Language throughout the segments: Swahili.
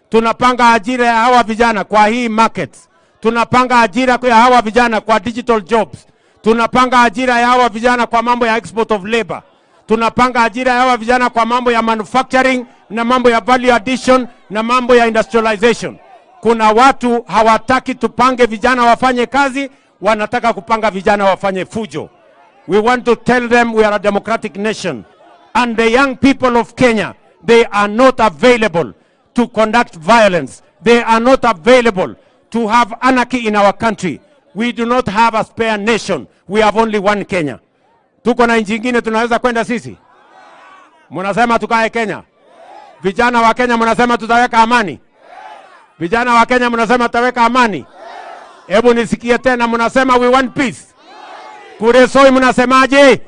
Tunapanga ajira ya hawa vijana kwa hii markets. Tunapanga ajira ya hawa vijana kwa digital jobs. Tunapanga ajira ya hawa vijana kwa mambo ya export of labor. Tunapanga ajira ya hawa vijana kwa mambo ya manufacturing na mambo ya value addition na mambo ya industrialization. Kuna watu hawataki tupange vijana wafanye kazi, wanataka kupanga vijana wafanye fujo. We want to tell them we are a democratic nation. And the young people of Kenya, they are not available to conduct violence. They are not available to have anarchy in our country. We do not have a spare nation. We have only one Kenya. Tuko na nchi nyingine tunaweza kwenda sisi? Mnasema tukae Kenya? Vijana wa Kenya mnasema tutaweka amani? Vijana wa Kenya mnasema tutaweka amani? Hebu nisikie tena, mnasema we want peace. Kuresoi mnasemaje?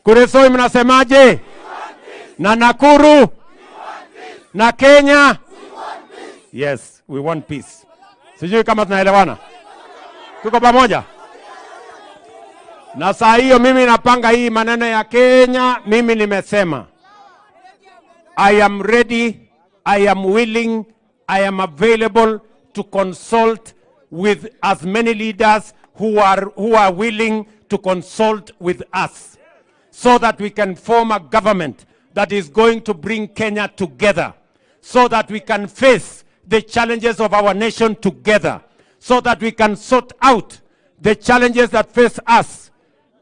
Kuresoi mnasemaje? Na Nakuru? Na Kenya? Yes, we want peace. Sijui kama tunaelewana. Tuko pamoja? Na saa hiyo mimi napanga hii maneno ya Kenya, mimi nimesema I am ready, I am willing, I am available to consult with as many leaders who are willing to consult with us so that we can form a government that is going to bring Kenya together, so that we can face the challenges of our nation together, so that we can sort out the challenges that face us,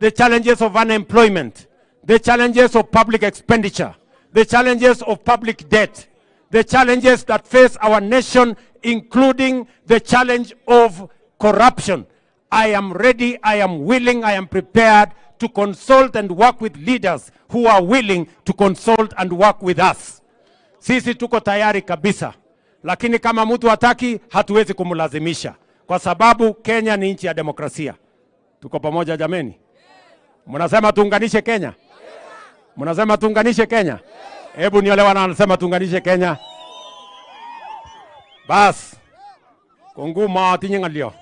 the challenges of unemployment, the challenges of public expenditure, the challenges of public debt, the challenges that face our nation, including the challenge of corruption. I am ready, I am willing, I am prepared to consult and work with leaders who are willing to consult and work with us. Sisi tuko tayari kabisa, lakini kama mtu hataki, hatuwezi kumlazimisha, kwa sababu Kenya ni nchi ya demokrasia. Tuko pamoja jameni? Mnasema tuunganishe Kenya? Mnasema tuunganishe Kenya? Hebu nielewa na anasema tuunganishe Kenya. Bas. Konguma tinyangalio.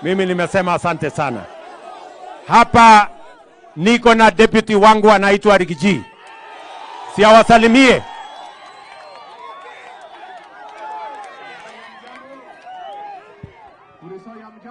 Mimi nimesema asante sana. Hapa niko na deputy wangu anaitwa Rigiji. Si awasalimie.